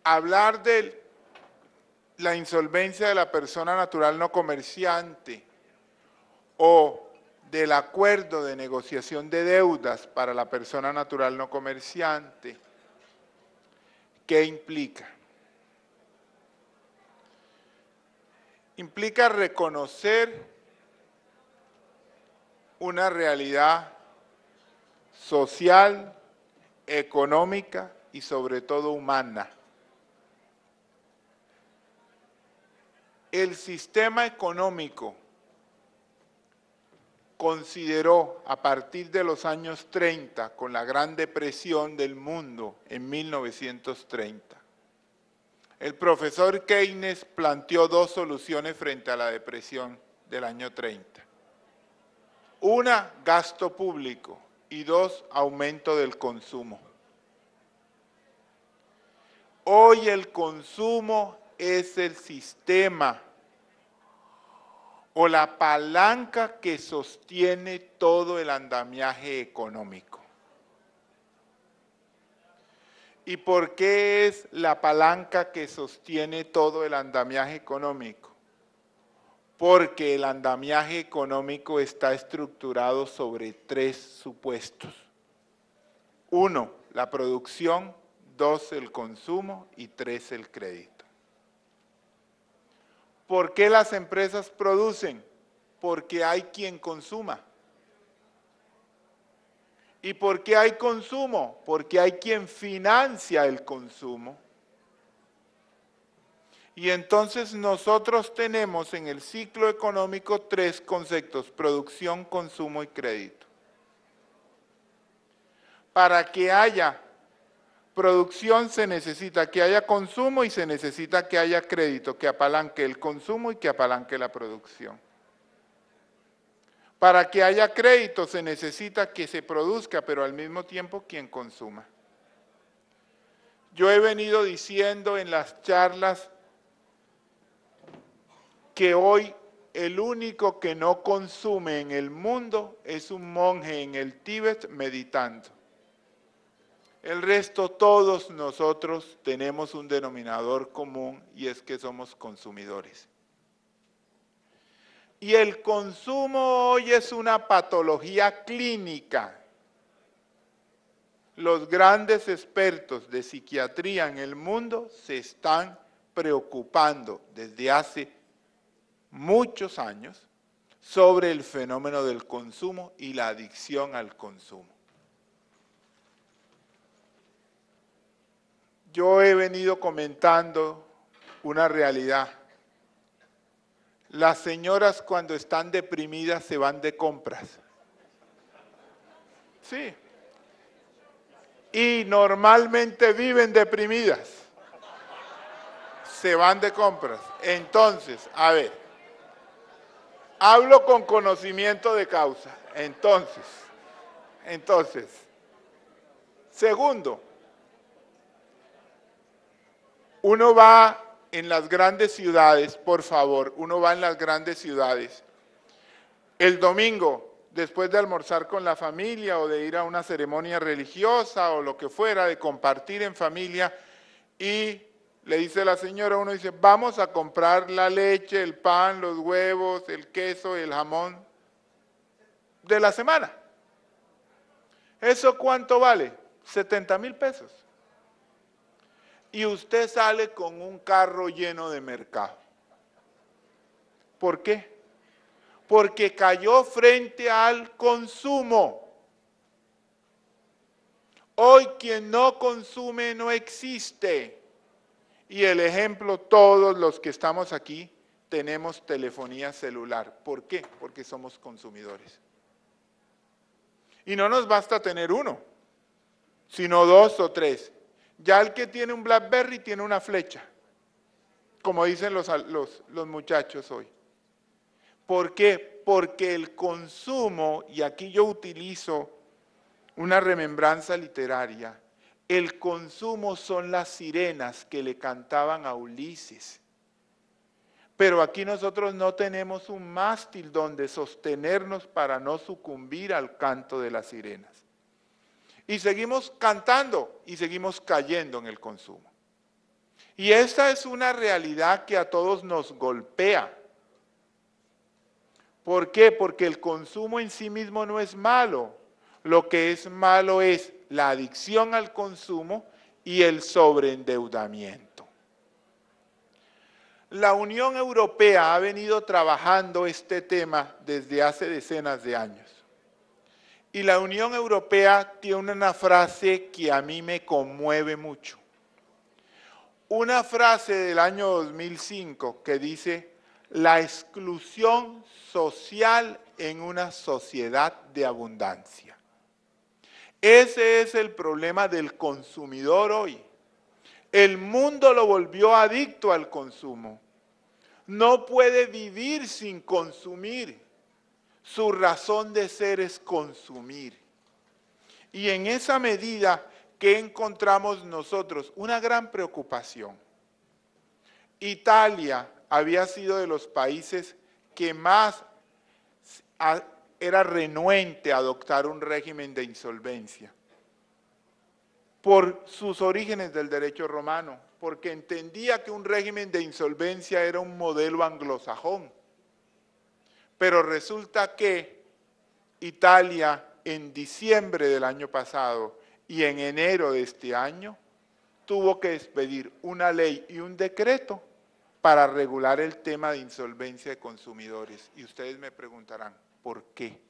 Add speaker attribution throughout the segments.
Speaker 1: hablar de la insolvencia de la persona natural no comerciante o del acuerdo de negociación de deudas para la persona natural no comerciante, ¿qué implica? Implica reconocer una realidad social, económica y sobre todo humana. El sistema económico consideró a partir de los años 30, con la Gran Depresión del mundo en 1930, el profesor Keynes planteó dos soluciones frente a la depresión del año 30. Una, gasto público, y dos, aumento del consumo. Hoy el consumo es el sistema o la palanca que sostiene todo el andamiaje económico. ¿Y por qué es la palanca que sostiene todo el andamiaje económico? Porque el andamiaje económico está estructurado sobre tres supuestos. Uno, la producción; dos, el consumo; y tres, el crédito. ¿Por qué las empresas producen? Porque hay quien consuma. ¿Y por qué hay consumo? Porque hay quien financia el consumo. Y entonces nosotros tenemos en el ciclo económico tres conceptos: producción, consumo y crédito. Para que haya producción se necesita que haya consumo y se necesita que haya crédito, que apalanque el consumo y que apalanque la producción. Para que haya crédito se necesita que se produzca, pero al mismo tiempo quien consuma. Yo he venido diciendo en las charlas que hoy el único que no consume en el mundo es un monje en el Tíbet meditando. El resto, todos nosotros tenemos un denominador común, y es que somos consumidores. Y el consumo hoy es una patología clínica. Los grandes expertos de psiquiatría en el mundo se están preocupando desde hace muchos años sobre el fenómeno del consumo y la adicción al consumo. Yo he venido comentando una realidad. Las señoras cuando están deprimidas se van de compras. Sí. Y normalmente viven deprimidas. Se van de compras. Entonces, a ver, hablo con conocimiento de causa. Entonces, segundo, uno va en las grandes ciudades, por favor, uno va en las grandes ciudades. El domingo, después de almorzar con la familia o de ir a una ceremonia religiosa o lo que fuera, de compartir en familia, y le dice la señora, uno dice, vamos a comprar la leche, el pan, los huevos, el queso, el jamón de la semana. ¿Eso cuánto vale? 70,000 pesos. Y usted sale con un carro lleno de mercado. ¿Por qué? Porque cayó frente al consumo. Hoy quien no consume no existe. Y el ejemplo, todos los que estamos aquí tenemos telefonía celular. ¿Por qué? Porque somos consumidores. Y no nos basta tener uno, sino dos o tres. Ya el que tiene un BlackBerry tiene una flecha, como dicen los muchachos hoy. ¿Por qué? Porque el consumo, y aquí yo utilizo una remembranza literaria, el consumo son las sirenas que le cantaban a Ulises. Pero aquí nosotros no tenemos un mástil donde sostenernos para no sucumbir al canto de las sirenas. Y seguimos cantando y seguimos cayendo en el consumo. Y esta es una realidad que a todos nos golpea. ¿Por qué? Porque el consumo en sí mismo no es malo. Lo que es malo es la adicción al consumo y el sobreendeudamiento. La Unión Europea ha venido trabajando este tema desde hace decenas de años. Y la Unión Europea tiene una frase que a mí me conmueve mucho. Una frase del año 2005 que dice: la exclusión social en una sociedad de abundancia. Ese es el problema del consumidor hoy. El mundo lo volvió adicto al consumo. No puede vivir sin consumir. Su razón de ser es consumir. Y en esa medida, ¿qué encontramos nosotros? Una gran preocupación. Italia había sido de los países que más era renuente a adoptar un régimen de insolvencia por sus orígenes del derecho romano, porque entendía que un régimen de insolvencia era un modelo anglosajón. Pero resulta que Italia en diciembre del año pasado y en enero de este año tuvo que expedir una ley y un decreto para regular el tema de insolvencia de consumidores. Y ustedes me preguntarán, ¿por qué?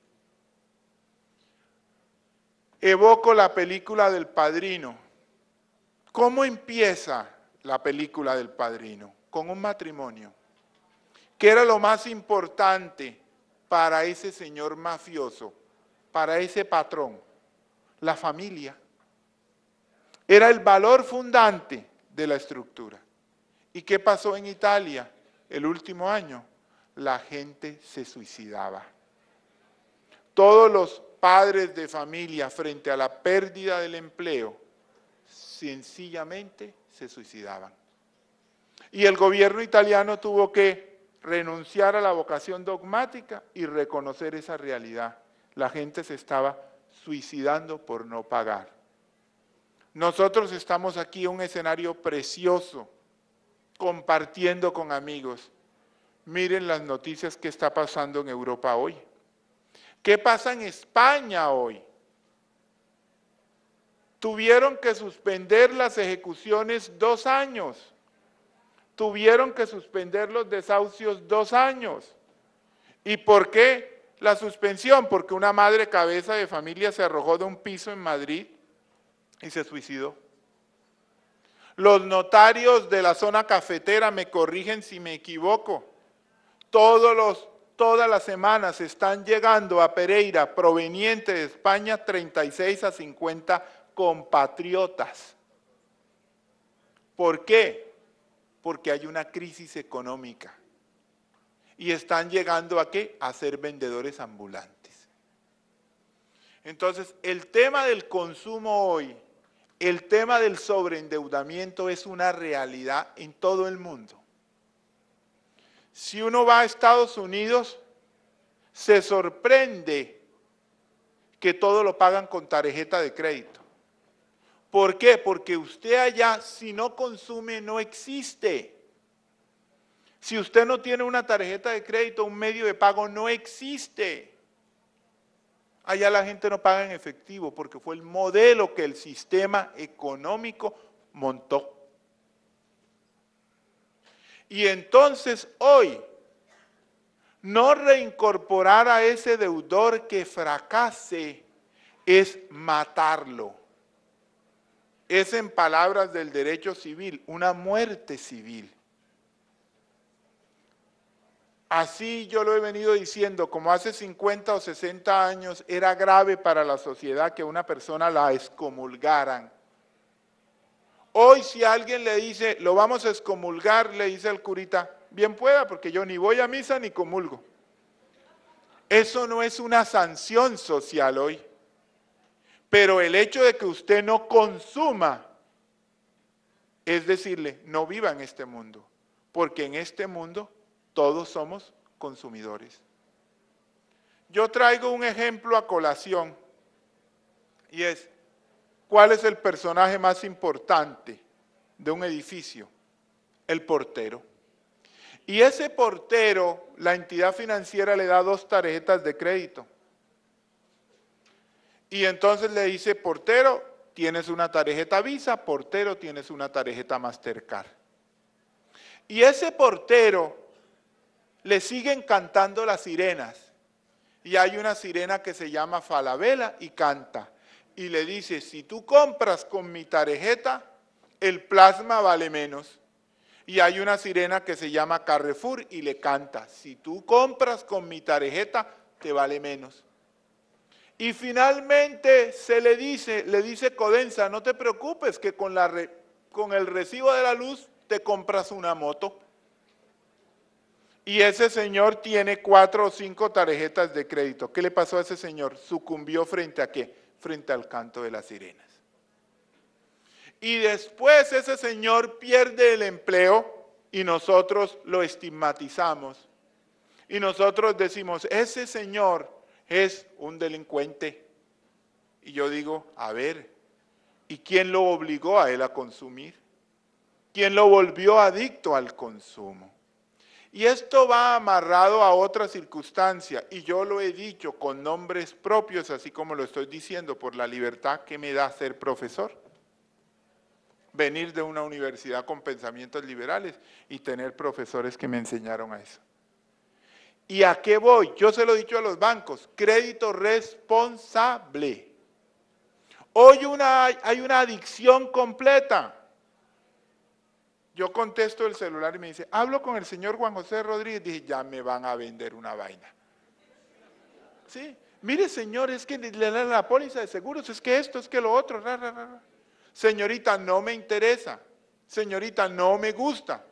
Speaker 1: Evoco la película del Padrino. ¿Cómo empieza la película del Padrino? Con un matrimonio. ¿Qué era lo más importante para ese señor mafioso, para ese patrón? La familia. Era el valor fundante de la estructura. ¿Y qué pasó en Italia el último año? La gente se suicidaba. Todos los padres de familia, frente a la pérdida del empleo, sencillamente se suicidaban. Y el gobierno italiano tuvo que renunciar a la vocación dogmática y reconocer esa realidad. La gente se estaba suicidando por no pagar. Nosotros estamos aquí en un escenario precioso, compartiendo con amigos. Miren las noticias que está pasando en Europa hoy. ¿Qué pasa en España hoy? Tuvieron que suspender las ejecuciones 2 años. Tuvieron que suspender los desahucios 2 años. ¿Y por qué la suspensión? Porque una madre cabeza de familia se arrojó de un piso en Madrid y se suicidó. Los notarios de la zona cafetera, me corrigen si me equivoco, todas las semanas están llegando a Pereira, proveniente de España, 36 a 50 compatriotas. ¿Por qué? Porque hay una crisis económica. Y están llegando ¿a qué? A ser vendedores ambulantes. Entonces, el tema del consumo hoy, el tema del sobreendeudamiento es una realidad en todo el mundo. Si uno va a Estados Unidos, se sorprende que todo lo pagan con tarjeta de crédito. ¿Por qué? Porque usted allá, si no consume, no existe. Si usted no tiene una tarjeta de crédito, un medio de pago, no existe. Allá la gente no paga en efectivo porque fue el modelo que el sistema económico montó. Y entonces hoy, no reincorporar a ese deudor que fracase es matarlo. Es, en palabras del derecho civil, una muerte civil. Así yo lo he venido diciendo, como hace 50 o 60 años era grave para la sociedad que una persona la excomulgaran. Hoy si alguien le dice, lo vamos a excomulgar, le dice el curita, bien pueda, porque yo ni voy a misa ni comulgo. Eso no es una sanción social hoy. Pero el hecho de que usted no consuma, es decirle, no viva en este mundo, porque en este mundo todos somos consumidores. Yo traigo un ejemplo a colación, y es, ¿cuál es el personaje más importante de un edificio? El portero. Y ese portero, la entidad financiera le da 2 tarjetas de crédito. Y entonces le dice, portero, tienes una tarjeta Visa, portero, tienes una tarjeta Mastercard. Y ese portero le siguen cantando las sirenas. Y hay una sirena que se llama Falabella y canta. Y le dice, si tú compras con mi tarjeta, el plasma vale menos. Y hay una sirena que se llama Carrefour y le canta, si tú compras con mi tarjeta, te vale menos. Y finalmente le dice Codensa, no te preocupes que con el recibo de la luz te compras una moto. Y ese señor tiene 4 o 5 tarjetas de crédito. ¿Qué le pasó a ese señor? Sucumbió frente a ¿qué? Frente al canto de las sirenas. Y después ese señor pierde el empleo y nosotros lo estigmatizamos. Y nosotros decimos, ese señor es un delincuente. Y yo digo, a ver, ¿y quién lo obligó a él a consumir? ¿Quién lo volvió adicto al consumo? Y esto va amarrado a otra circunstancia, y yo lo he dicho con nombres propios, así como lo estoy diciendo, por la libertad que me da ser profesor. Venir de una universidad con pensamientos liberales y tener profesores que me enseñaron a eso. ¿Y a qué voy? Yo se lo he dicho a los bancos, crédito responsable. Hoy hay una adicción completa. Yo contesto el celular y me dice, hablo con el señor Juan José Rodríguez. Dije, ya me van a vender una vaina. ¿Sí? Mire, señor, es que le dan la póliza de seguros, es que esto, es que lo otro. Señorita, no me interesa. Señorita, no me gusta.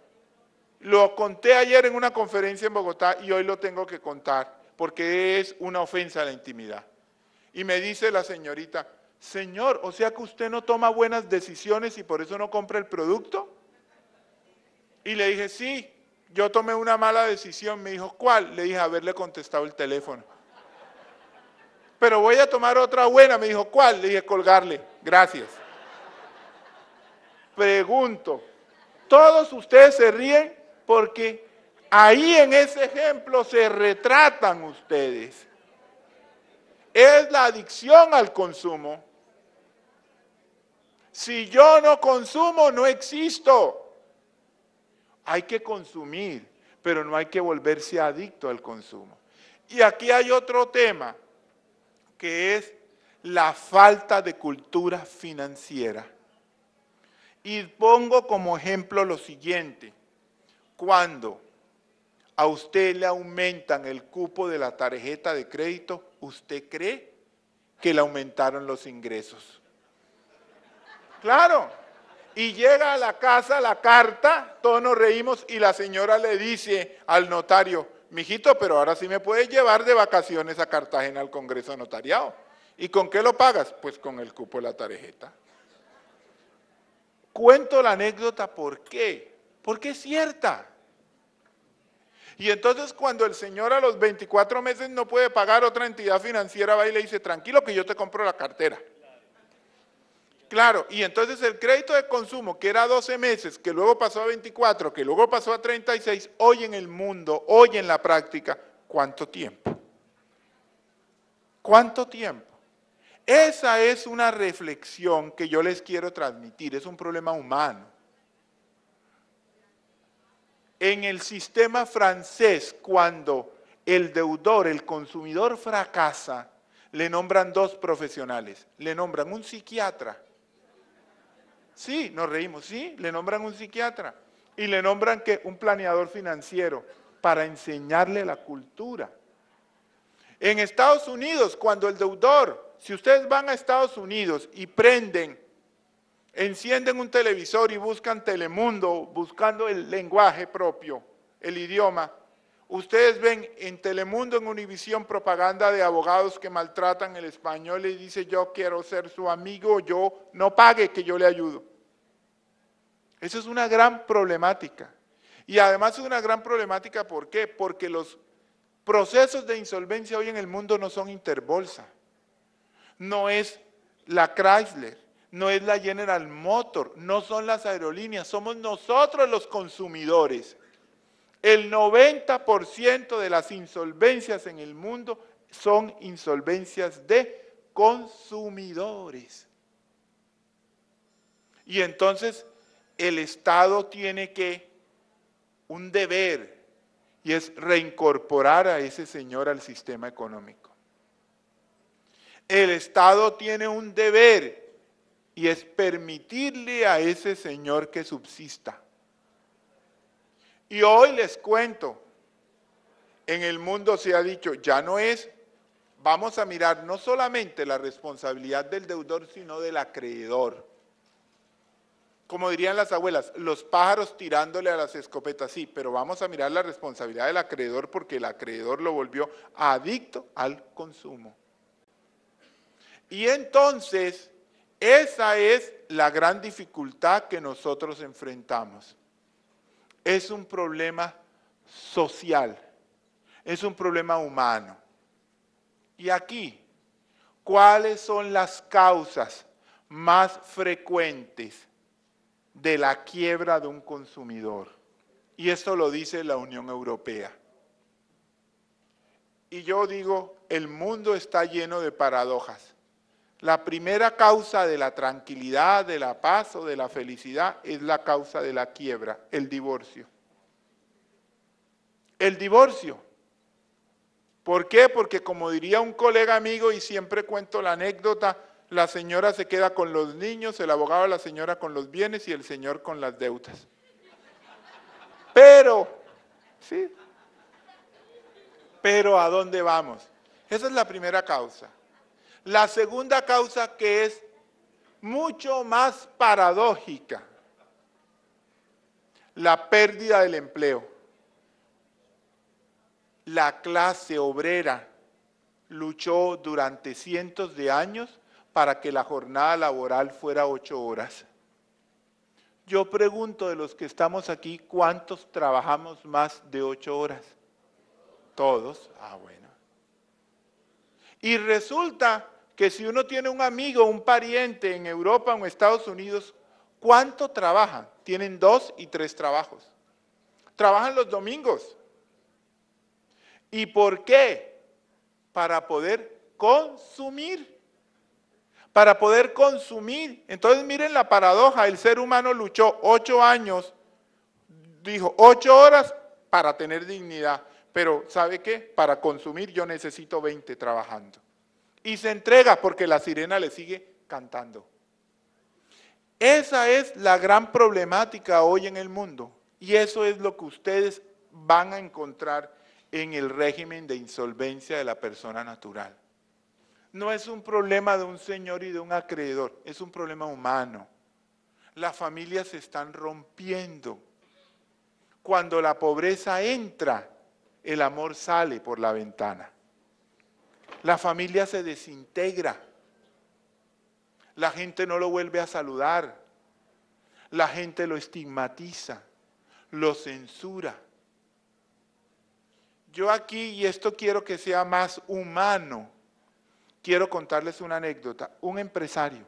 Speaker 1: Lo conté ayer en una conferencia en Bogotá y hoy lo tengo que contar porque es una ofensa a la intimidad. Y me dice la señorita, señor, o sea que usted no toma buenas decisiones y por eso no compra el producto. Y le dije, sí, yo tomé una mala decisión. Me dijo, ¿cuál? Le dije, haberle contestado el teléfono. Pero voy a tomar otra buena. Me dijo, ¿cuál? Le dije, colgarle. Gracias. Pregunto, todos ustedes se ríen porque ahí en ese ejemplo se retratan ustedes. Es la adicción al consumo. Si yo no consumo, no existo. Hay que consumir, pero no hay que volverse adicto al consumo. Y aquí hay otro tema, que es la falta de cultura financiera. Y pongo como ejemplo lo siguiente, cuando a usted le aumentan el cupo de la tarjeta de crédito, ¿usted cree que le aumentaron los ingresos? Claro. Y llega a la casa la carta, todos nos reímos y la señora le dice al notario, mijito, pero ahora sí me puedes llevar de vacaciones a Cartagena al Congreso Notariado. ¿Y con qué lo pagas? Pues con el cupo de la tarjeta. Cuento la anécdota, ¿por qué? Porque es cierta. Y entonces cuando el señor a los 24 meses no puede pagar, otra entidad financiera va y le dice, tranquilo que yo te compro la cartera. Claro, y entonces el crédito de consumo, que era 12 meses, que luego pasó a 24, que luego pasó a 36, hoy en el mundo, hoy en la práctica, ¿cuánto tiempo? ¿Cuánto tiempo? Esa es una reflexión que yo les quiero transmitir, es un problema humano. En el sistema francés, cuando el deudor, el consumidor fracasa, le nombran 2 profesionales, le nombran un psiquiatra. Sí, nos reímos, sí, le nombran un psiquiatra y le nombran ¿qué? Un planeador financiero para enseñarle la cultura. En Estados Unidos, cuando el deudor, si ustedes van a Estados Unidos y encienden un televisor y buscan Telemundo, buscando el lenguaje propio, el idioma, ustedes ven en Telemundo, en Univisión, propaganda de abogados que maltratan el español y dice, yo quiero ser su amigo, yo no pague que yo le ayudo. Eso es una gran problemática. Y además es una gran problemática, ¿por qué? Porque los procesos de insolvencia hoy en el mundo no son Interbolsa, no es la Chrysler, no es la General Motors, no son las aerolíneas, somos nosotros los consumidores. El 90% de las insolvencias en el mundo son insolvencias de consumidores. Y entonces el Estado tiene un deber, y es reincorporar a ese señor al sistema económico. El Estado tiene un deber, y es permitirle a ese señor que subsista. Y hoy les cuento, en el mundo se ha dicho, ya no es, vamos a mirar no solamente la responsabilidad del deudor, sino del acreedor. Como dirían las abuelas, los pájaros tirándole a las escopetas, sí, pero vamos a mirar la responsabilidad del acreedor porque el acreedor lo volvió adicto al consumo. Y entonces, esa es la gran dificultad que nosotros enfrentamos. Es un problema social, es un problema humano. Y aquí, ¿cuáles son las causas más frecuentes de la quiebra de un consumidor? Y esto lo dice la Unión Europea. Y yo digo, el mundo está lleno de paradojas. La primera causa de la tranquilidad, de la paz o de la felicidad es la causa de la quiebra, el divorcio. El divorcio. ¿Por qué? Porque como diría un colega amigo, y siempre cuento la anécdota, la señora se queda con los niños, el abogado de la señora con los bienes y el señor con las deudas. Pero, ¿sí? Pero ¿a dónde vamos? Esa es la primera causa. La segunda causa, que es mucho más paradójica, la pérdida del empleo. La clase obrera luchó durante cientos de años para que la jornada laboral fuera 8 horas. Yo pregunto de los que estamos aquí, ¿cuántos trabajamos más de 8 horas? Todos. Ah, bueno. Y resulta que si uno tiene un amigo, un pariente en Europa o en Estados Unidos, ¿cuánto trabajan? Tienen 2 y 3 trabajos. Trabajan los domingos. ¿Y por qué? Para poder consumir. Para poder consumir. Entonces miren la paradoja, el ser humano luchó 8 años, dijo 8 horas para tener dignidad, pero ¿sabe qué? Para consumir yo necesito 20 trabajando. Y se entrega porque la sirena le sigue cantando. Esa es la gran problemática hoy en el mundo, y eso es lo que ustedes van a encontrar en el régimen de insolvencia de la persona natural. No es un problema de un señor y de un acreedor, es un problema humano. Las familias se están rompiendo. Cuando la pobreza entra, el amor sale por la ventana. La familia se desintegra. La gente no lo vuelve a saludar. La gente lo estigmatiza, lo censura. Yo aquí, y esto quiero que sea más humano, quiero contarles una anécdota. Un empresario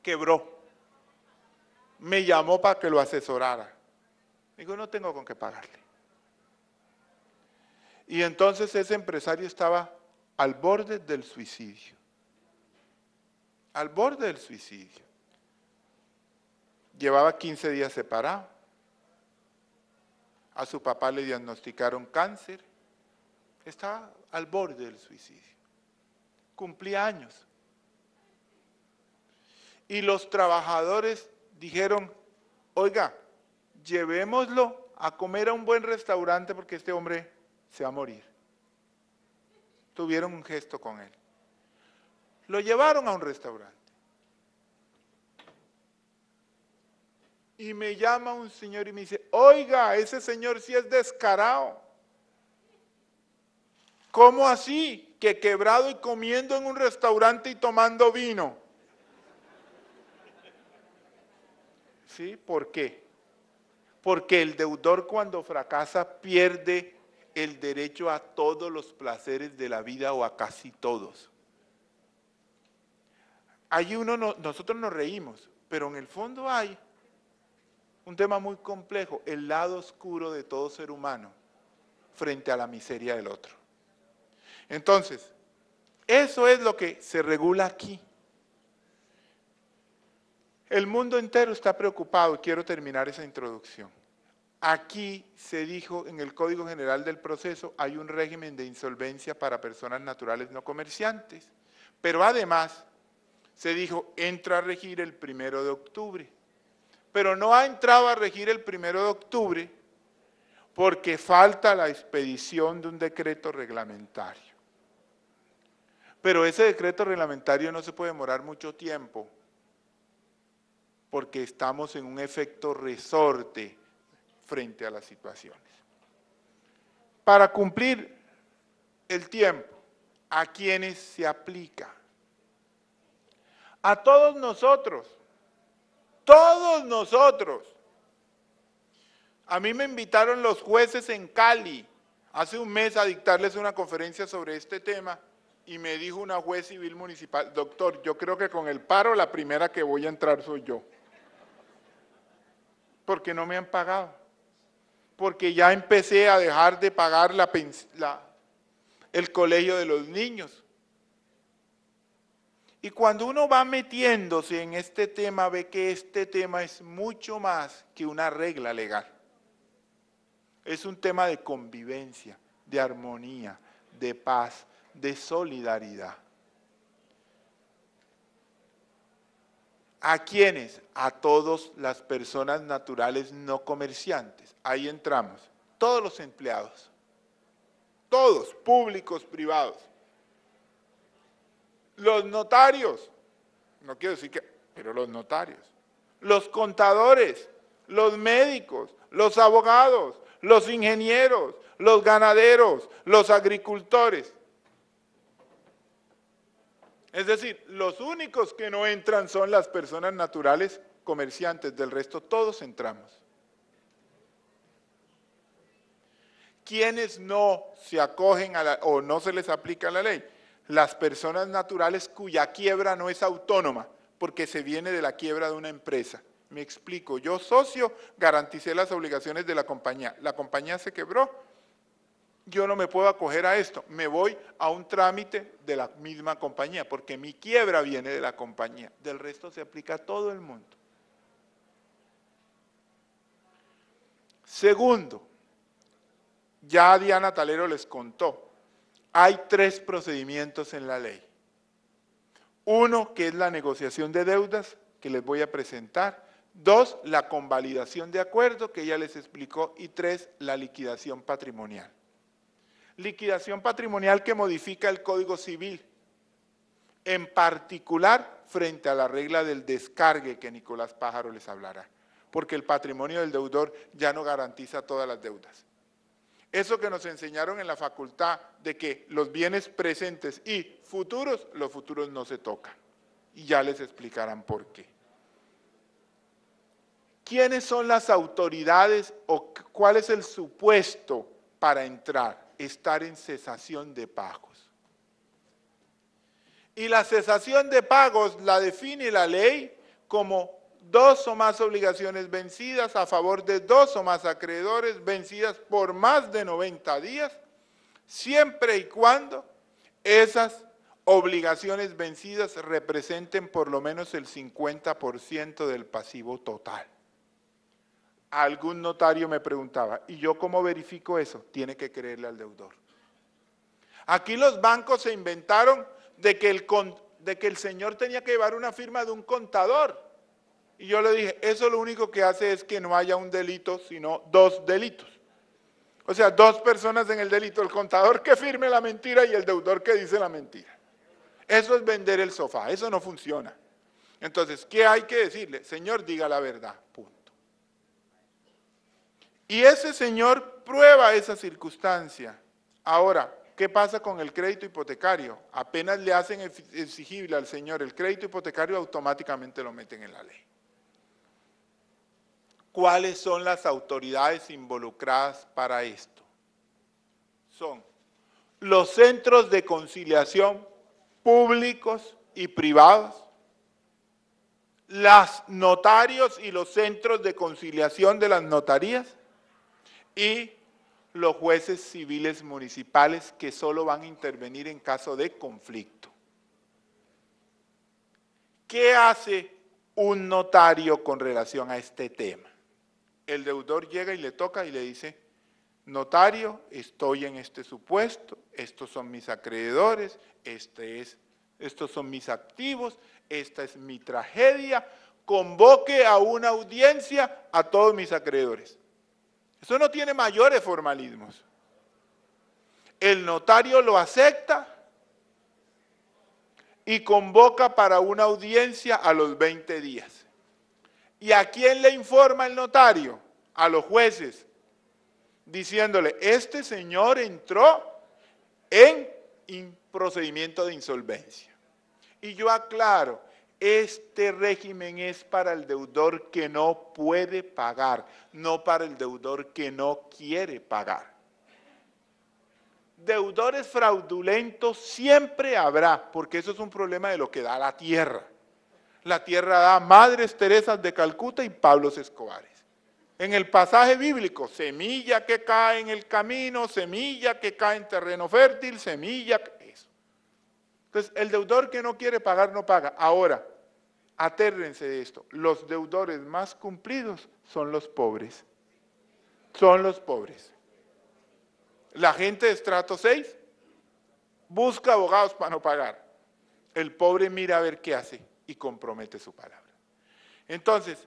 Speaker 1: quebró, me llamó para que lo asesorara. Digo, no tengo con qué pagarle. Y entonces ese empresario estaba al borde del suicidio. Al borde del suicidio. Llevaba 15 días separado. A su papá le diagnosticaron cáncer. Estaba al borde del suicidio. Cumplía años. Y los trabajadores dijeron, oiga, llevémoslo a comer a un buen restaurante porque este hombre se va a morir. Tuvieron un gesto con él. Lo llevaron a un restaurante. Y me llama un señor y me dice, oiga, ese señor sí es descarado. ¿Cómo así? Que quebrado y comiendo en un restaurante y tomando vino. ¿Sí? ¿Por qué? Porque el deudor cuando fracasa pierde el derecho a todos los placeres de la vida o a casi todos. Ahí nosotros nos reímos, pero en el fondo hay un tema muy complejo, el lado oscuro de todo ser humano frente a la miseria del otro. Entonces, eso es lo que se regula aquí. El mundo entero está preocupado, y quiero terminar esa introducción. Aquí se dijo en el Código General del Proceso hay un régimen de insolvencia para personas naturales no comerciantes, pero además se dijo entra a regir el 1 de octubre, pero no ha entrado a regir el 1 de octubre porque falta la expedición de un decreto reglamentario. Pero ese decreto reglamentario no se puede demorar mucho tiempo porque estamos en un efecto resorte frente a las situaciones. Para cumplir el tiempo, ¿a quiénes se aplica? A todos nosotros. Todos nosotros. A mí me invitaron los jueces en Cali hace un mes a dictarles una conferencia sobre este tema y me dijo una juez civil municipal, doctor, yo creo que con el paro la primera que voy a entrar soy yo. Porque no me han pagado. Porque ya empecé a dejar de pagar el colegio de los niños. Y cuando uno va metiéndose en este tema, ve que este tema es mucho más que una regla legal. Es un tema de convivencia, de armonía, de paz, de solidaridad. ¿A quiénes? A todas las personas naturales no comerciantes. Ahí entramos. Todos los empleados. Todos, públicos, privados. Los notarios. No quiero decir que, pero los notarios. Los contadores, los médicos, los abogados, los ingenieros, los ganaderos, los agricultores. Es decir, los únicos que no entran son las personas naturales comerciantes, del resto todos entramos. ¿Quiénes no se acogen o no se les aplica la ley? Las personas naturales cuya quiebra no es autónoma, porque se viene de la quiebra de una empresa. Me explico, yo socio garanticé las obligaciones de la compañía se quebró, yo no me puedo acoger a esto, me voy a un trámite de la misma compañía, porque mi quiebra viene de la compañía, del resto se aplica a todo el mundo. Segundo, ya Diana Talero les contó, hay 3 procedimientos en la ley. Uno, que es la negociación de deudas, que les voy a presentar. 2, la convalidación de acuerdo, que ella les explicó. Y 3, la liquidación patrimonial. Liquidación patrimonial que modifica el Código Civil, en particular frente a la regla del descargue que Nicolás Pájaro les hablará, porque el patrimonio del deudor ya no garantiza todas las deudas. Eso que nos enseñaron en la facultad de que los bienes presentes y futuros, los futuros no se tocan. Y ya les explicarán por qué. ¿Quiénes son las autoridades o cuál es el supuesto para entrar? Estar en cesación de pagos. Y la cesación de pagos la define la ley como 2 o más obligaciones vencidas a favor de 2 o más acreedores vencidas por más de 90 días, siempre y cuando esas obligaciones vencidas representen por lo menos el 50% del pasivo total. Algún notario me preguntaba, ¿y yo cómo verifico eso? Tiene que creerle al deudor. Aquí los bancos se inventaron de que el señor tenía que llevar una firma de un contador. Y yo le dije, eso lo único que hace es que no haya un delito, sino 2 delitos. O sea, 2 personas en el delito, el contador que firme la mentira y el deudor que dice la mentira. Eso es vender el sofá, eso no funciona. Entonces, ¿qué hay que decirle? Señor, diga la verdad, punto. Y ese señor prueba esa circunstancia. Ahora, ¿qué pasa con el crédito hipotecario? Apenas le hacen exigible al señor el crédito hipotecario, automáticamente lo meten en la ley. ¿Cuáles son las autoridades involucradas para esto? Son los centros de conciliación públicos y privados, los notarios y los centros de conciliación de las notarías y los jueces civiles municipales que solo van a intervenir en caso de conflicto. ¿Qué hace un notario con relación a este tema? El deudor llega y le toca y le dice, notario, estoy en este supuesto, estos son mis acreedores, estos son mis activos, esta es mi tragedia, convoque a una audiencia a todos mis acreedores. Eso no tiene mayores formalismos. El notario lo acepta y convoca para una audiencia a los 20 días. ¿Y a quién le informa el notario? A los jueces, diciéndole, este señor entró en procedimiento de insolvencia. Y yo aclaro, este régimen es para el deudor que no puede pagar, no para el deudor que no quiere pagar. Deudores fraudulentos siempre habrá, porque eso es un problema de lo que da la tierra. La tierra da Madres Teresas de Calcuta y Pablos Escobares. En el pasaje bíblico, semilla que cae en el camino, semilla que cae en terreno fértil, semilla, eso. Entonces, el deudor que no quiere pagar, no paga. Ahora, atérrense de esto, los deudores más cumplidos son los pobres. Son los pobres. La gente de estrato 6 busca abogados para no pagar. El pobre mira a ver qué hace y compromete su palabra. Entonces,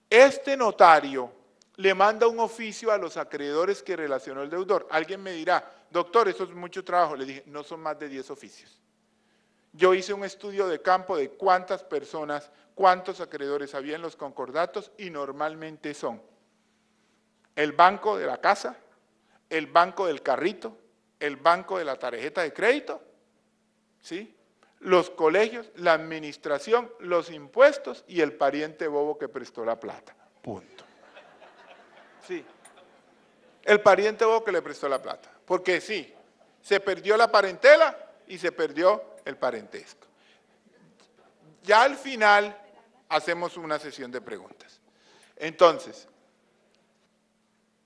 Speaker 1: este notario le manda un oficio a los acreedores que relacionó el deudor. Alguien me dirá, doctor, eso es mucho trabajo. Le dije, no son más de 10 oficios. Yo hice un estudio de campo de cuántas personas, cuántos acreedores había en los concordatos y normalmente son el banco de la casa, el banco del carrito, el banco de la tarjeta de crédito, ¿sí? Los colegios, la administración, los impuestos y el pariente bobo que prestó la plata. Punto. Sí. El pariente bobo que le prestó la plata. Porque sí, se perdió la parentela y se perdió el parentesco. Ya al final hacemos una sesión de preguntas. Entonces,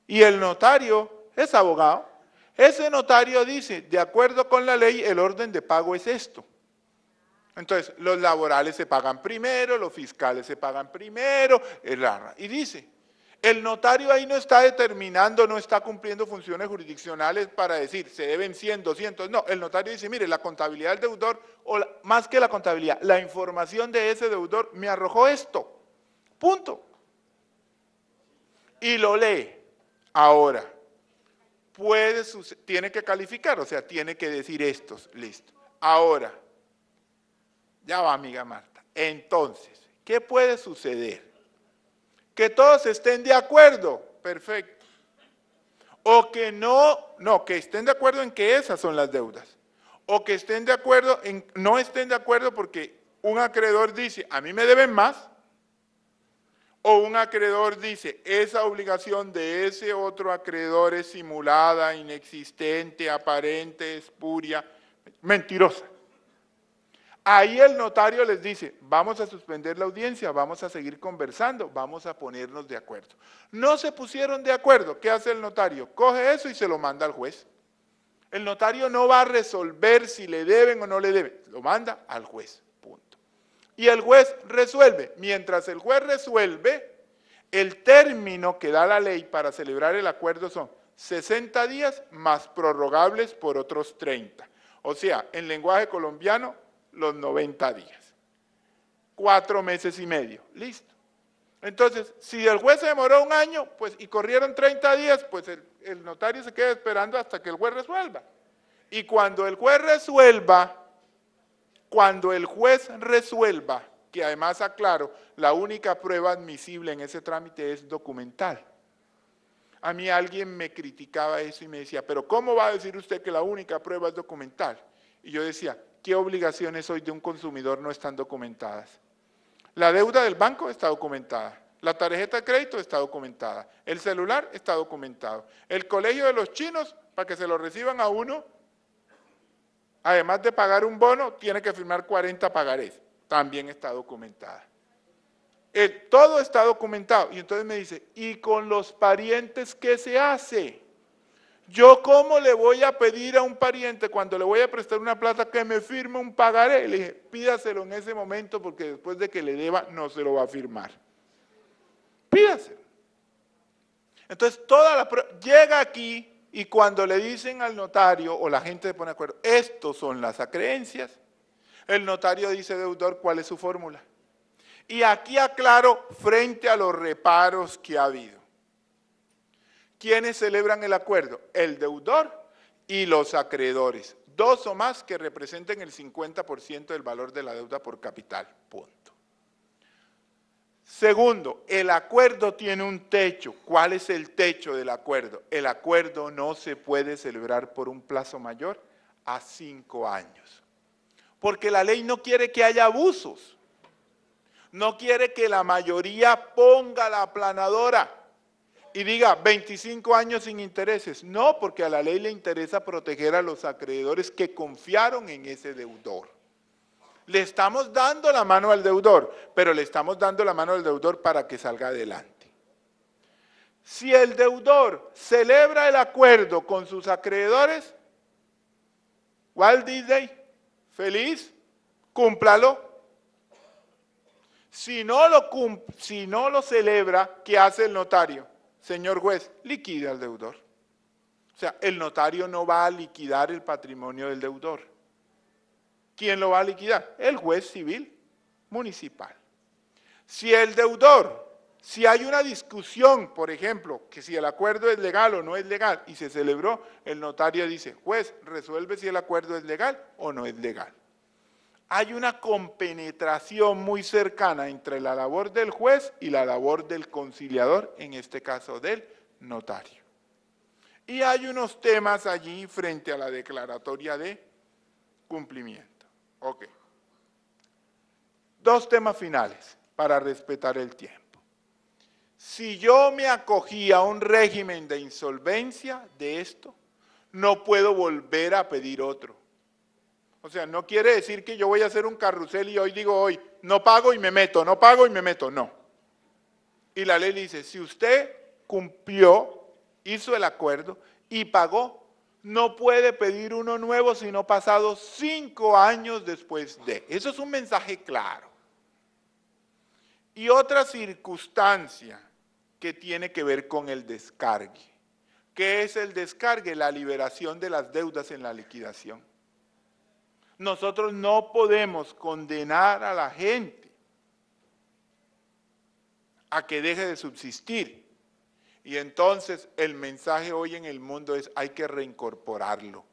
Speaker 1: y el notario es abogado. Ese notario dice, de acuerdo con la ley, el orden de pago es esto. Entonces, los laborales se pagan primero, los fiscales se pagan primero, y dice, el notario ahí no está determinando, no está cumpliendo funciones jurisdiccionales para decir, se deben 100, 200, no, el notario dice, mire, la contabilidad del deudor, o más que la contabilidad, la información de ese deudor me arrojó esto, punto. Y lo lee. Ahora, tiene que calificar, o sea, tiene que decir estos, listo. Ahora, ya va, amiga Marta. Entonces, ¿qué puede suceder? Que todos estén de acuerdo, perfecto. O que que estén de acuerdo en que esas son las deudas. O que estén de acuerdo no estén de acuerdo porque un acreedor dice, a mí me deben más. O un acreedor dice, esa obligación de ese otro acreedor es simulada, inexistente, aparente, espuria, mentirosa. Ahí el notario les dice, vamos a suspender la audiencia, vamos a seguir conversando, vamos a ponernos de acuerdo. No se pusieron de acuerdo, ¿qué hace el notario? Coge eso y se lo manda al juez. El notario no va a resolver si le deben o no le deben, lo manda al juez, punto. Y el juez resuelve. Mientras el juez resuelve, el término que da la ley para celebrar el acuerdo son 60 días más prorrogables por otros 30. O sea, en lenguaje colombiano, los 90 días. 4 meses y medio, listo. Entonces, si el juez se demoró un año pues, y corrieron 30 días, pues el notario se queda esperando hasta que el juez resuelva. Y cuando el juez resuelva, que además aclaro, la única prueba admisible en ese trámite es documental. A mí alguien me criticaba eso y me decía, pero ¿cómo va a decir usted que la única prueba es documental? Y yo decía, ¿qué obligaciones hoy de un consumidor no están documentadas? La deuda del banco está documentada, la tarjeta de crédito está documentada, el celular está documentado, el colegio de los chinos, para que se lo reciban a uno, además de pagar un bono, tiene que firmar 40 pagarés, también está documentada. Todo está documentado. Y entonces me dice, ¿y con los parientes qué se hace? ¿Yo cómo le voy a pedir a un pariente cuando le voy a prestar una plata que me firme un pagaré? Le dije, pídaselo en ese momento porque después de que le deba no se lo va a firmar. Pídaselo. Entonces, llega aquí y cuando le dicen al notario o la gente se pone de acuerdo, estos son las acreencias, el notario dice, deudor, ¿cuál es su fórmula? Y aquí aclaro frente a los reparos que ha habido. ¿Quiénes celebran el acuerdo? El deudor y los acreedores. Dos o más que representen el 50% del valor de la deuda por capital. Punto. Segundo, el acuerdo tiene un techo. ¿Cuál es el techo del acuerdo? El acuerdo no se puede celebrar por un plazo mayor a 5 años. Porque la ley no quiere que haya abusos. No quiere que la mayoría ponga la aplanadora y diga 25 años sin intereses. No, porque a la ley le interesa proteger a los acreedores que confiaron en ese deudor. Le estamos dando la mano al deudor, pero le estamos dando la mano al deudor para que salga adelante. Si el deudor celebra el acuerdo con sus acreedores, Walt Disney, feliz, cúmplalo. Si no lo celebra, ¿qué hace el notario? Señor juez, liquide al deudor. O sea, el notario no va a liquidar el patrimonio del deudor. ¿Quién lo va a liquidar? El juez civil municipal. Si el deudor, si hay una discusión, por ejemplo, que si el acuerdo es legal o no es legal, y se celebró, el notario dice, juez, resuelve si el acuerdo es legal o no es legal. Hay una compenetración muy cercana entre la labor del juez y la labor del conciliador, en este caso del notario. Y hay unos temas allí frente a la declaratoria de cumplimiento. Ok. Dos temas finales para respetar el tiempo. Si yo me acogí a un régimen de insolvencia de esto, no puedo volver a pedir otro. O sea, no quiere decir que yo voy a hacer un carrusel y hoy digo hoy, no pago y me meto, no pago y me meto, no. Y la ley dice, si usted cumplió, hizo el acuerdo y pagó, no puede pedir uno nuevo sino pasados 5 años después de. Eso es un mensaje claro. Y otra circunstancia que tiene que ver con el descargue. ¿Qué es el descargue? La liberación de las deudas en la liquidación. Nosotros no podemos condenar a la gente a que deje de subsistir. Y entonces el mensaje hoy en el mundo es hay que reincorporarlo.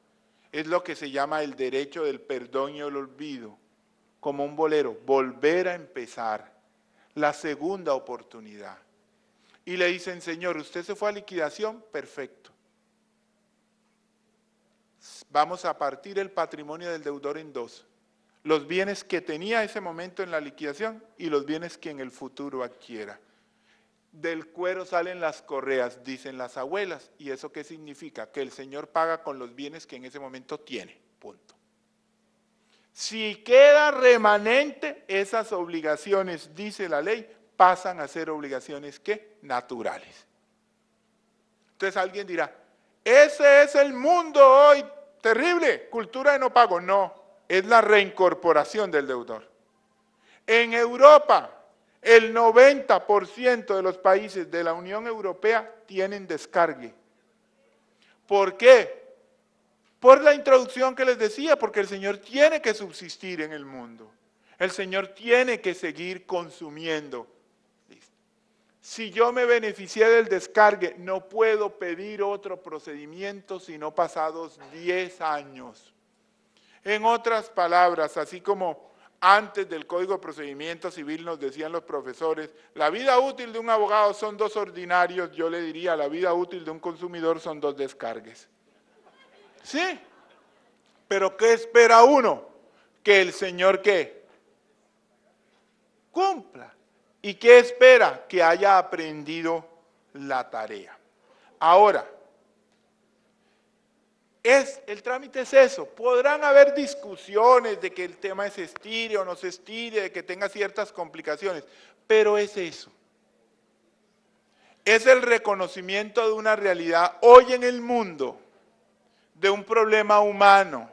Speaker 1: Es lo que se llama el derecho del perdón y el olvido, como un bolero, volver a empezar, la segunda oportunidad. Y le dicen, señor, ¿usted se fue a liquidación? Perfecto. Vamos a partir el patrimonio del deudor en dos. Los bienes que tenía ese momento en la liquidación y los bienes que en el futuro adquiera. Del cuero salen las correas, dicen las abuelas. ¿Y eso qué significa? Que el Señor paga con los bienes que en ese momento tiene. Punto. Si queda remanente, esas obligaciones, dice la ley, pasan a ser obligaciones, ¿qué? Naturales. Entonces alguien dirá, ese es el mundo hoy, terrible, cultura de no pago. No, es la reincorporación del deudor. En Europa, el 90% de los países de la Unión Europea tienen descargue. ¿Por qué? Por la introducción que les decía, porque el Señor tiene que subsistir en el mundo. El Señor tiene que seguir consumiendo. Listo. Si yo me beneficié del descargue, no puedo pedir otro procedimiento sino pasados 10 años. En otras palabras, así como antes del Código de Procedimiento Civil nos decían los profesores, la vida útil de un abogado son 2 ordinarios, yo le diría, la vida útil de un consumidor son 2 descargues. Sí, pero ¿qué espera uno? Que el Señor, ¿qué? Cumpla. ¿Y qué espera? Que haya aprendido la tarea. Ahora, El trámite es eso. Podrán haber discusiones de que el tema se estire o no se estire, de que tenga ciertas complicaciones, pero es eso. Es el reconocimiento de una realidad hoy en el mundo, de un problema humano,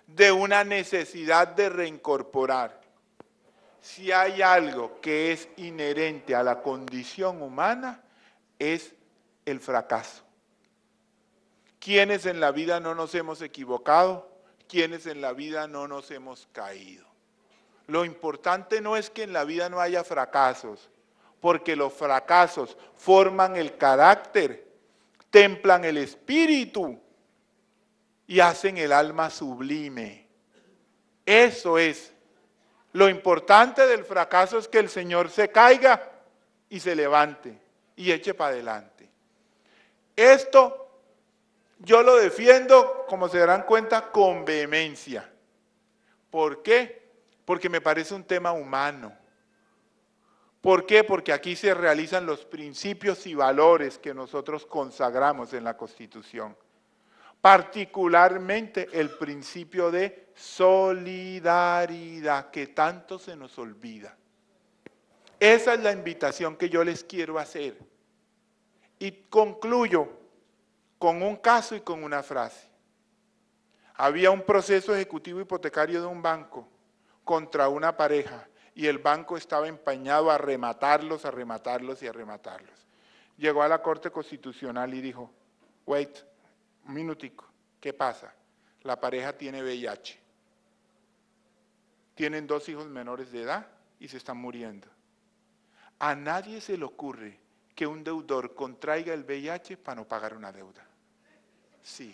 Speaker 1: de una necesidad de reincorporar. Si hay algo que es inherente a la condición humana, es el fracaso. ¿Quiénes en la vida no nos hemos equivocado? ¿Quiénes en la vida no nos hemos caído? Lo importante no es que en la vida no haya fracasos, porque los fracasos forman el carácter, templan el espíritu y hacen el alma sublime. Eso es. Lo importante del fracaso es que el Señor se caiga y se levante y eche para adelante. Esto yo lo defiendo, como se darán cuenta, con vehemencia. ¿Por qué? Porque me parece un tema humano. ¿Por qué? Porque aquí se realizan los principios y valores que nosotros consagramos en la Constitución. Particularmente el principio de solidaridad, que tanto se nos olvida. Esa es la invitación que yo les quiero hacer. Y concluyo con un caso y con una frase. Había un proceso ejecutivo hipotecario de un banco contra una pareja y el banco estaba empeñado a rematarlos, a rematarlos y a rematarlos. Llegó a la Corte Constitucional y dijo, wait, un minutico, ¿qué pasa? La pareja tiene VIH. Tienen 2 hijos menores de edad y se están muriendo. A nadie se le ocurre que un deudor contraiga el VIH para no pagar una deuda. Sí.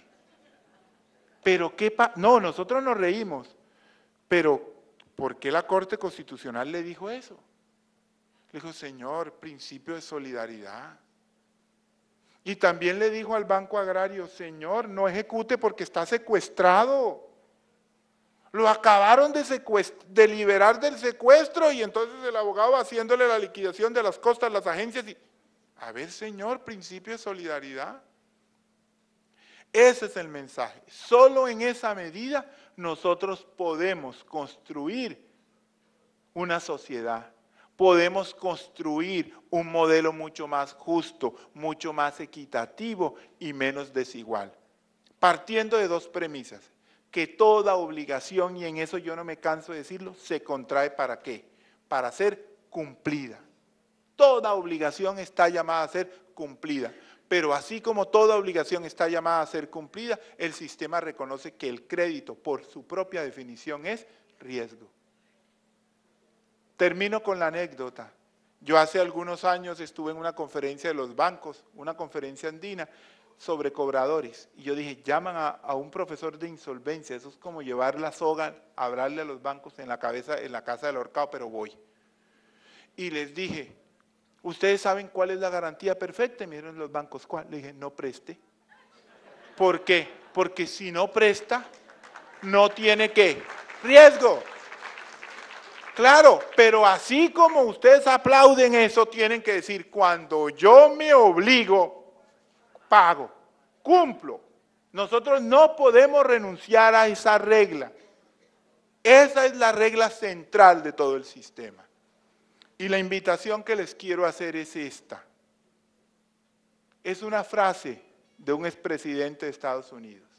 Speaker 1: Pero ¿qué pasa? No, nosotros nos reímos. Pero ¿por qué la Corte Constitucional le dijo eso? Le dijo, señor, principio de solidaridad. Y también le dijo al Banco Agrario, señor, no ejecute porque está secuestrado. Lo acabaron de liberar del secuestro y entonces el abogado haciéndole la liquidación de las costas, las agencias. A ver, señor, principio de solidaridad. Ese es el mensaje. Solo en esa medida nosotros podemos construir una sociedad. Podemos construir un modelo mucho más justo, mucho más equitativo y menos desigual. Partiendo de 2 premisas. Que toda obligación, y en eso yo no me canso de decirlo, se contrae ¿para qué? Para ser cumplida. Toda obligación está llamada a ser cumplida. Pero así como toda obligación está llamada a ser cumplida, el sistema reconoce que el crédito, por su propia definición, es riesgo. Termino con la anécdota. Yo hace algunos años estuve en una conferencia de los bancos, una conferencia andina, sobre cobradores. Y yo dije, llaman a un profesor de insolvencia, eso es como llevar la soga, hablarle a los bancos en la cabeza, en la casa del ahorcado, pero voy. Y les dije, ¿ustedes saben cuál es la garantía perfecta? Y me dijeron los bancos, ¿cuál? Le dije, no preste. ¿Por qué? Porque si no presta, no tiene ¿qué? Riesgo. Claro, pero así como ustedes aplauden eso, tienen que decir, cuando yo me obligo, pago, cumplo. Nosotros no podemos renunciar a esa regla. Esa es la regla central de todo el sistema. Y la invitación que les quiero hacer es esta. Es una frase de un expresidente de Estados Unidos.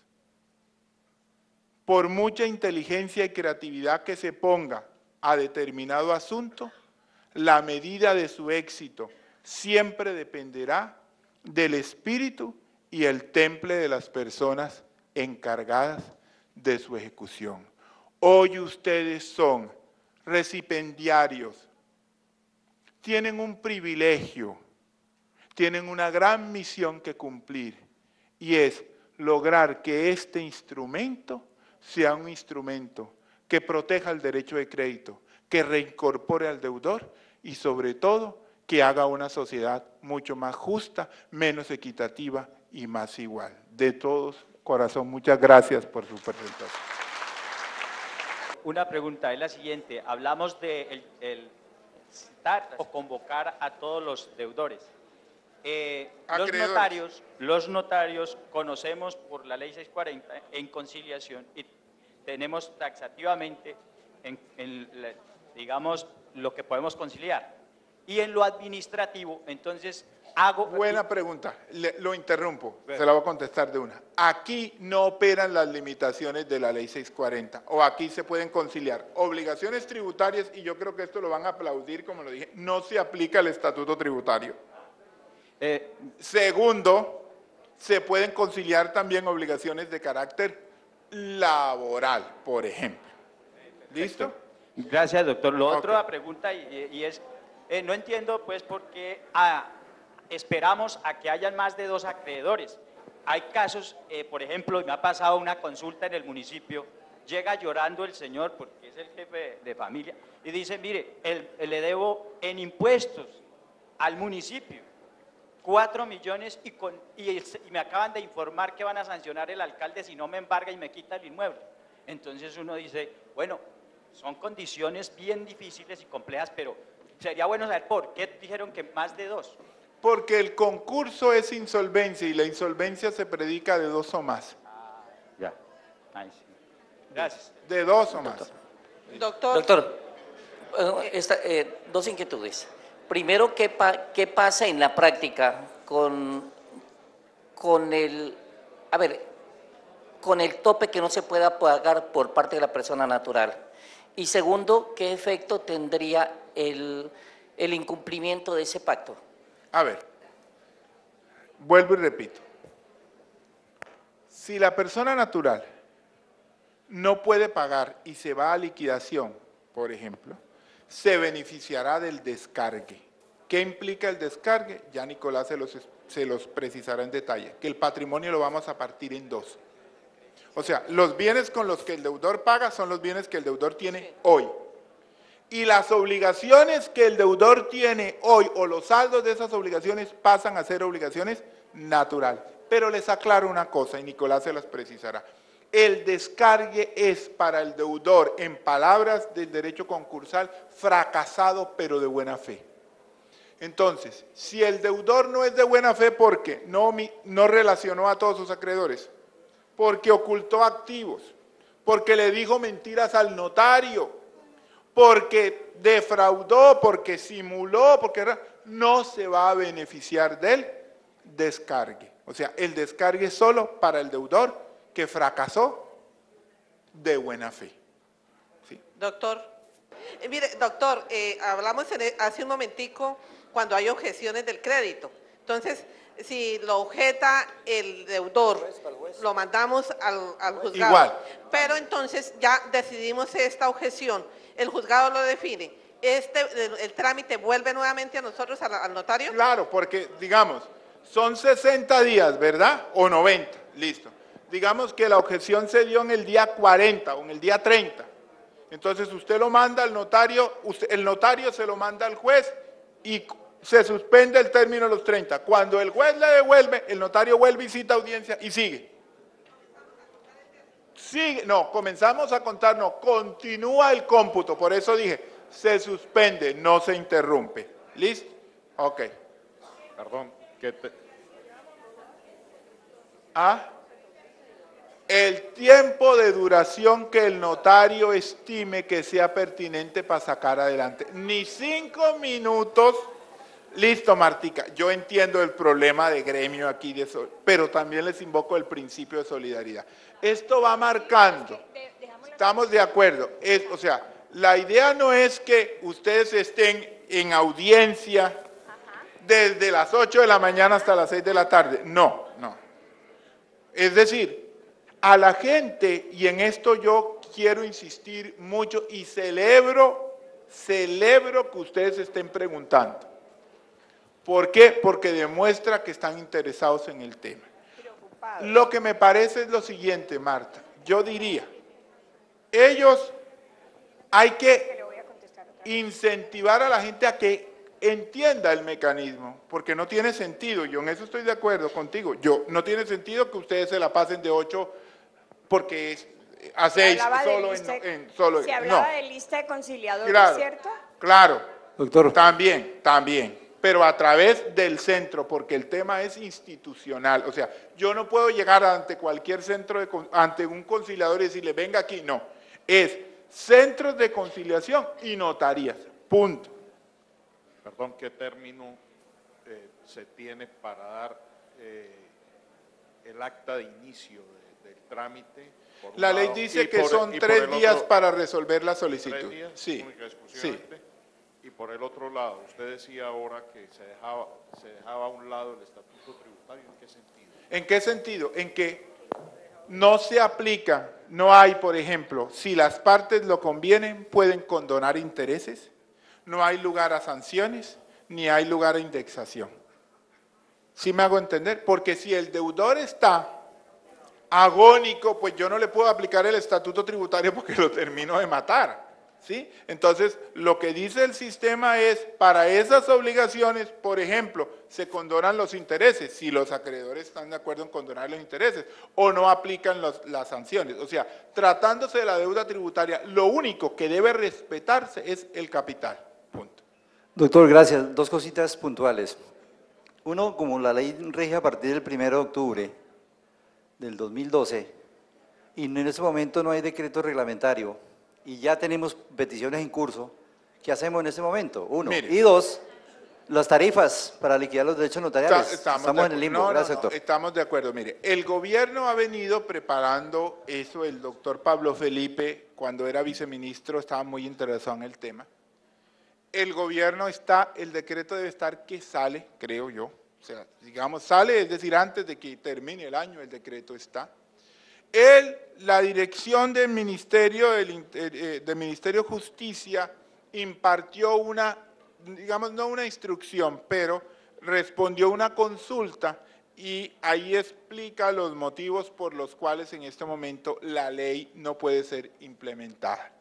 Speaker 1: Por mucha inteligencia y creatividad que se ponga a determinado asunto, la medida de su éxito siempre dependerá del espíritu y el temple de las personas encargadas de su ejecución. Hoy ustedes son recipiendarios, tienen un privilegio, tienen una gran misión que cumplir y es lograr que este instrumento sea un instrumento que proteja el derecho de crédito, que reincorpore al deudor y sobre todo que haga una sociedad mucho más justa, menos equitativa y más igual. De todos corazón, muchas gracias por su presentación.
Speaker 2: Una pregunta es la siguiente. Hablamos de el citar o convocar a todos los deudores. Los notarios conocemos por la ley 640 en conciliación y tenemos taxativamente, digamos, lo que podemos conciliar. Y en lo administrativo, entonces,
Speaker 1: Buena pregunta, lo interrumpo, se la voy a contestar de una. Aquí no operan las limitaciones de la ley 640, o aquí se pueden conciliar obligaciones tributarias, y yo creo que esto lo van a aplaudir, como lo dije, no se aplica el estatuto tributario. Segundo, se pueden conciliar también obligaciones de carácter laboral, por ejemplo. ¿Listo?
Speaker 2: Gracias, doctor. Lo otro, la pregunta, y es, no entiendo pues por qué esperamos a que hayan más de 2 acreedores. Hay casos, por ejemplo, me ha pasado una consulta en el municipio, llega llorando el señor, porque es el jefe de familia, y dice, mire, le debo en impuestos al municipio 4 millones y me acaban de informar que van a sancionar el alcalde si no me embarga y me quita el inmueble. Entonces uno dice, bueno, son condiciones bien difíciles y complejas, pero sería bueno saber por qué dijeron que más de 2.
Speaker 1: Porque el concurso es insolvencia y la insolvencia se predica de 2 o más.
Speaker 2: Ya. Ahí sí. Gracias.
Speaker 1: De 2 o más.
Speaker 3: Doctor, 2 inquietudes. Primero, ¿qué pasa en la práctica con el tope que no se pueda pagar por parte de la persona natural? Y segundo, ¿qué efecto tendría el incumplimiento de ese pacto?
Speaker 1: A ver, vuelvo y repito. Si la persona natural no puede pagar y se va a liquidación, por ejemplo, se beneficiará del descargue. ¿Qué implica el descargue? Ya Nicolás se los precisará en detalle, que el patrimonio lo vamos a partir en 2. O sea, los bienes con los que el deudor paga son los bienes que el deudor tiene hoy. Y las obligaciones que el deudor tiene hoy, o los saldos de esas obligaciones, pasan a ser obligaciones naturales. Pero les aclaro una cosa, y Nicolás se las precisará. El descargue es para el deudor, en palabras del derecho concursal, fracasado pero de buena fe. Entonces, si el deudor no es de buena fe, ¿por qué? No relacionó a todos sus acreedores, porque ocultó activos, porque le dijo mentiras al notario, porque defraudó, porque simuló, no se va a beneficiar del descargue. O sea, el descargue es solo para el deudor que fracasó de buena fe. ¿Sí?
Speaker 4: Doctor, mire, doctor, hablamos hace un momentico cuando hay objeciones del crédito. Entonces, si lo objeta el deudor, lo mandamos al juzgado.
Speaker 1: Igual.
Speaker 4: Pero entonces ya decidimos esta objeción, el juzgado lo define. ¿El trámite vuelve nuevamente a nosotros, al notario?
Speaker 1: Claro, porque, digamos, son 60 días, ¿verdad? O 90, listo. Digamos que la objeción se dio en el día 40 o en el día 30. Entonces usted lo manda al notario, el notario se lo manda al juez y se suspende el término de los 30. Cuando el juez le devuelve, el notario vuelve y cita audiencia y sigue. No, comenzamos a contar, no, continúa el cómputo, por eso dije, se suspende, no se interrumpe. ¿Listo? Ok.
Speaker 5: Perdón,
Speaker 1: El tiempo de duración que el notario estime que sea pertinente para sacar adelante. Ni 5 minutos. Listo, Martica, yo entiendo el problema de gremio aquí, pero también les invoco el principio de solidaridad. Esto va marcando, estamos de acuerdo, o sea, la idea no es que ustedes estén en audiencia desde las 8 de la mañana hasta las 6 de la tarde, no. Es decir, a la gente, y en esto yo quiero insistir mucho y celebro que ustedes estén preguntando. ¿Por qué? Porque demuestra que están interesados en el tema. Lo que me parece es lo siguiente, Marta. Yo diría, hay que incentivar a la gente a que entienda el mecanismo, porque no tiene sentido, yo en eso estoy de acuerdo contigo, no tiene sentido que ustedes se la pasen de 8 porque a 6 solo
Speaker 6: se hablaba de lista de conciliadores,
Speaker 1: claro,
Speaker 6: ¿cierto?
Speaker 1: Claro,
Speaker 5: doctor.
Speaker 1: También. pero a través del centro, porque el tema es institucional. O sea, yo no puedo llegar ante cualquier centro, ante un conciliador y decirle, venga aquí, no. Es centros de conciliación y notarías, punto.
Speaker 5: Perdón, ¿qué término se tiene para dar el acta de inicio del trámite? Por un
Speaker 1: La ley
Speaker 5: lado,
Speaker 1: dice
Speaker 5: y
Speaker 1: que
Speaker 5: por-
Speaker 1: son
Speaker 5: y por
Speaker 1: 3
Speaker 5: el
Speaker 1: días
Speaker 5: otro-
Speaker 1: para resolver la
Speaker 5: 3
Speaker 1: solicitud.
Speaker 5: días,
Speaker 1: Sí,
Speaker 5: única y
Speaker 1: sí.
Speaker 5: exclusivamente. Y por el otro lado, usted decía ahora que se dejaba a un lado el estatuto tributario. ¿En qué sentido?
Speaker 1: ¿En qué sentido? En que no se aplica, no hay, por ejemplo, si las partes lo convienen, pueden condonar intereses, no hay lugar a sanciones, ni hay lugar a indexación. ¿Sí me hago entender? Porque si el deudor está agónico, pues yo no le puedo aplicar el estatuto tributario porque lo termino de matar. ¿Sí? Entonces, lo que dice el sistema es, para esas obligaciones, por ejemplo, se condonan los intereses, si los acreedores están de acuerdo en condonar los intereses, o no aplican las sanciones. O sea, tratándose de la deuda tributaria, lo único que debe respetarse es el capital. Punto.
Speaker 6: Doctor, gracias. Dos cositas puntuales. Uno, como la ley rige a partir del 1 de octubre del 2012, y en ese momento no hay decreto reglamentario, y ya tenemos peticiones en curso, ¿qué hacemos en ese momento? Uno.
Speaker 1: Mire.
Speaker 6: Y dos, las tarifas para liquidar los derechos notariales.
Speaker 1: Estamos
Speaker 6: Estamos en el limbo.
Speaker 1: no,
Speaker 6: Gracias,
Speaker 1: no,
Speaker 6: doctor.
Speaker 1: estamos de acuerdo. Mire, el gobierno ha venido preparando eso, el doctor Pablo Felipe, cuando era viceministro, estaba muy interesado en el tema. El gobierno está, el decreto debe estar que sale, creo yo, o sea, digamos, sale, es decir, antes de que termine el año, el decreto está. La dirección del Ministerio de Justicia impartió una, digamos, no una instrucción, pero respondió una consulta y ahí explica los motivos por los cuales en este momento la ley no puede ser implementada.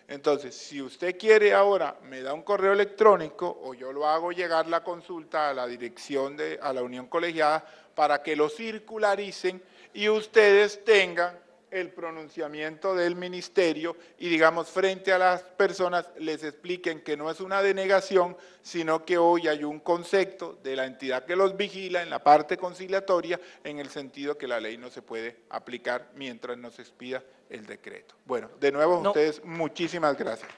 Speaker 1: Entonces, si usted quiere ahora, me da un correo electrónico o yo lo hago llegar la consulta a la dirección a la Unión Colegiada para que lo circularicen y ustedes tengan el pronunciamiento del ministerio y, digamos, frente a las personas les expliquen que no es una denegación, sino que hoy hay un concepto de la entidad que los vigila en la parte conciliatoria, en el sentido que la ley no se puede aplicar mientras no se expida el decreto. Bueno, de nuevo,
Speaker 3: No.
Speaker 1: ustedes, muchísimas gracias.